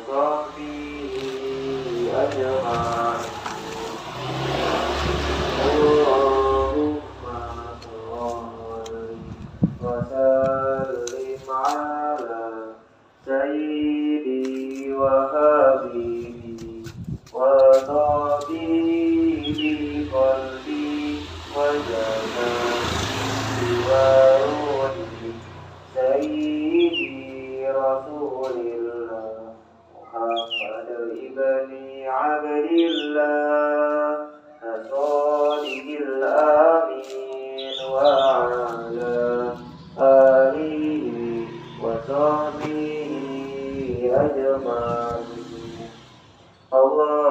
وصحبه أجمعين اللهم صل وسلم على سيدي وحبيبي وطبيبي قلبي وجسدي وروحي سيدي رسول الله محمد ابن عبد الله الصادق الأمين وعلى آله وصحبه أجمعين. الله